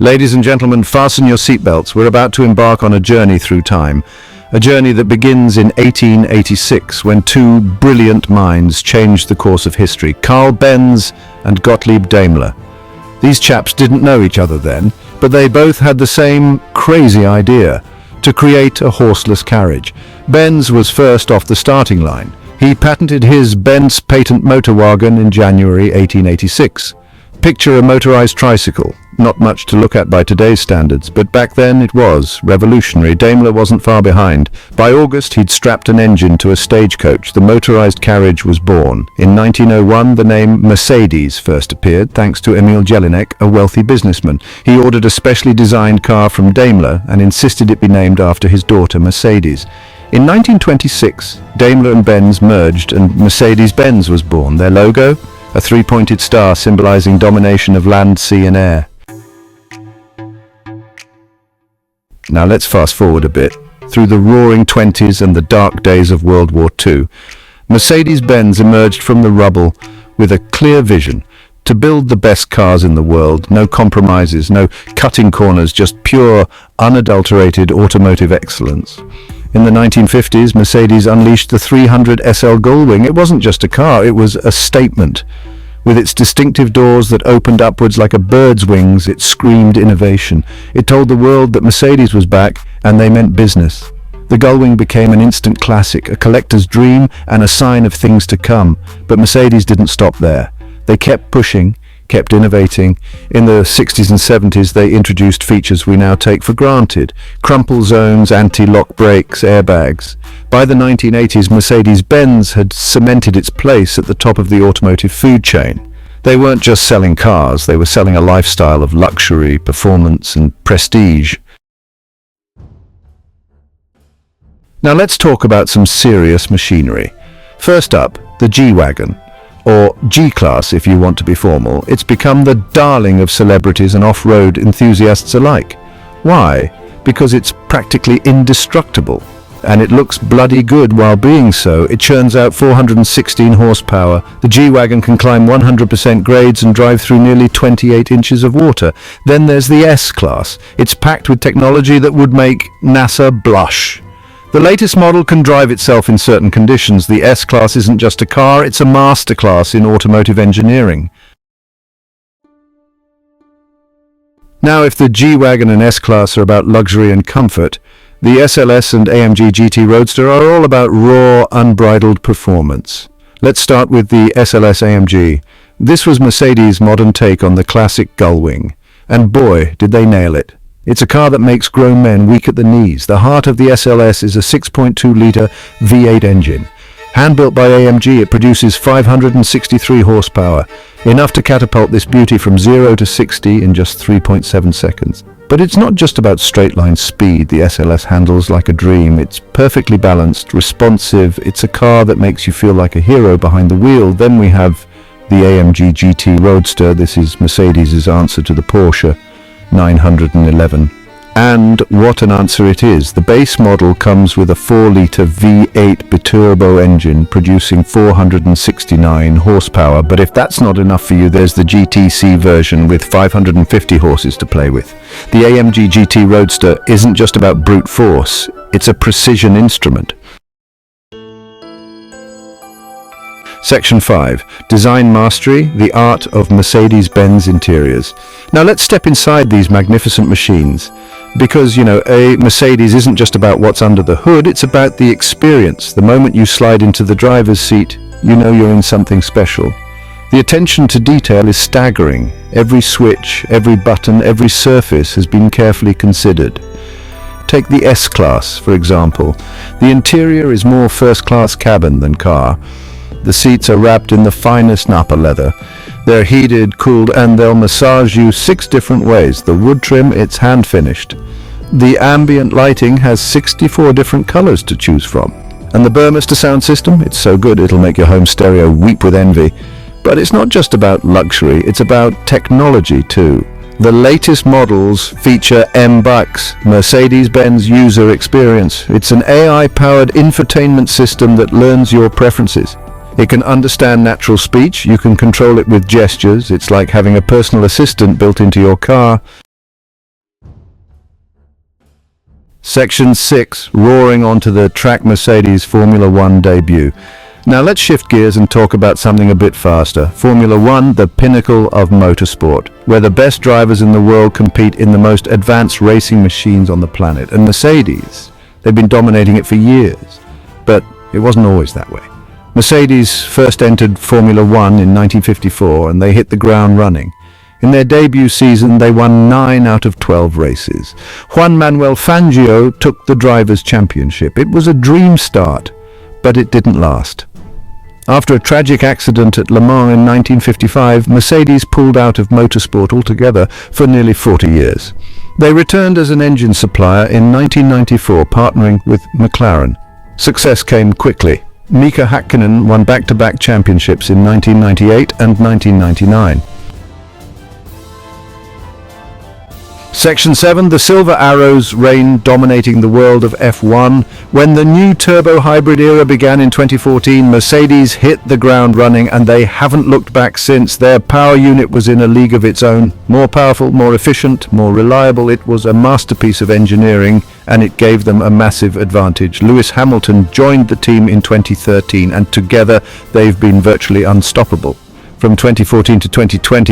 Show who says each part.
Speaker 1: Ladies and gentlemen, fasten your seatbelts. We're about to embark on a journey through time. A journey that begins in 1886, when two brilliant minds changed the course of history, Carl Benz and Gottlieb Daimler. These chaps didn't know each other then, but they both had the same crazy idea, to create a horseless carriage. Benz was first off the starting line. He patented his Benz patent motor wagon in January 1886. Picture a motorized tricycle. Not much to look at by today's standards, but back then it was revolutionary. Daimler wasn't far behind. By August, he'd strapped an engine to a stagecoach. The motorized carriage was born. In 1901, the name Mercedes first appeared, thanks to Emil Jelinek, a wealthy businessman. He ordered a specially designed car from Daimler and insisted it be named after his daughter Mercedes. In 1926, Daimler and Benz merged and Mercedes Benz was born. Their logo? A three-pointed star symbolizing domination of land, sea and air. Now let's fast forward a bit. Through the roaring 20s and the dark days of World War II, Mercedes-Benz emerged from the rubble with a clear vision to build the best cars in the world. No compromises, no cutting corners, just pure, unadulterated automotive excellence. In the 1950s, Mercedes unleashed the 300 SL Gullwing. It wasn't just a car, it was a statement. With its distinctive doors that opened upwards like a bird's wings, it screamed innovation. It told the world that Mercedes was back, and they meant business. The Gullwing became an instant classic, a collector's dream and a sign of things to come. But Mercedes didn't stop there. They kept pushing, kept innovating. In the 60s and 70s, they introduced features we now take for granted. Crumple zones, anti-lock brakes, airbags. By the 1980s, Mercedes-Benz had cemented its place at the top of the automotive food chain. They weren't just selling cars, they were selling a lifestyle of luxury, performance and prestige. Now let's talk about some serious machinery. First up, the G-Wagon, or G-Class if you want to be formal. It's become the darling of celebrities and off-road enthusiasts alike. Why? Because it's practically indestructible. And it looks bloody good while being so. It churns out 416 horsepower. The G-Wagon can climb 100% grades and drive through nearly 28 inches of water. Then there's the S-Class. It's packed with technology that would make NASA blush. The latest model can drive itself in certain conditions. The S-Class isn't just a car, it's a masterclass in automotive engineering. Now, if the G-Wagon and S-Class are about luxury and comfort, the SLS and AMG GT Roadster are all about raw, unbridled performance. Let's start with the SLS AMG. This was Mercedes' modern take on the classic Gullwing. And boy, did they nail it. It's a car that makes grown men weak at the knees. The heart of the SLS is a 6.2-litre V8 engine. Hand-built by AMG, it produces 563 horsepower, enough to catapult this beauty from 0 to 60 in just 3.7 seconds. But it's not just about straight-line speed. The SLS handles like a dream. It's perfectly balanced, responsive. It's a car that makes you feel like a hero behind the wheel. Then we have the AMG GT Roadster. This is Mercedes' answer to the Porsche 911. And what an answer it is. The base model comes with a 4-litre V8 biturbo engine producing 469 horsepower. But if that's not enough for you, there's the GTC version with 550 horses to play with. The AMG GT Roadster isn't just about brute force, it's a precision instrument. Section 5. Design Mastery, the art of Mercedes-Benz interiors. Now let's step inside these magnificent machines. Because, a Mercedes isn't just about what's under the hood, it's about the experience. The moment you slide into the driver's seat, you know you're in something special. The attention to detail is staggering. Every switch, every button, every surface has been carefully considered. Take the S-Class, for example. The interior is more first-class cabin than car. The seats are wrapped in the finest Napa leather. They're heated, cooled, and they'll massage you 6 different ways. The wood trim, it's hand-finished. The ambient lighting has 64 different colors to choose from. And the Burmester sound system, it's so good it'll make your home stereo weep with envy. But it's not just about luxury, it's about technology too. The latest models feature MBUX, Mercedes-Benz User Experience. It's an AI-powered infotainment system that learns your preferences. It can understand natural speech, you can control it with gestures. It's like having a personal assistant built into your car. Section 6, roaring onto the track Mercedes Formula One debut. Now let's shift gears and talk about something a bit faster. Formula One, the pinnacle of motorsport, where the best drivers in the world compete in the most advanced racing machines on the planet. And Mercedes, they've been dominating it for years. But it wasn't always that way. Mercedes first entered Formula One in 1954 and they hit the ground running. In their debut season, they won 9 out of 12 races. Juan Manuel Fangio took the Drivers' Championship. It was a dream start, but it didn't last. After a tragic accident at Le Mans in 1955, Mercedes pulled out of motorsport altogether for nearly 40 years. They returned as an engine supplier in 1994, partnering with McLaren. Success came quickly. Mika Häkkinen won back-to-back championships in 1998 and 1999. Section 7, the Silver Arrows reigned, dominating the world of F1. When the new turbo hybrid era began in 2014, Mercedes hit the ground running and they haven't looked back since. Their power unit was in a league of its own. More powerful, more efficient, more reliable. It was a masterpiece of engineering and it gave them a massive advantage. Lewis Hamilton joined the team in 2013 and together they've been virtually unstoppable. From 2014 to 2020,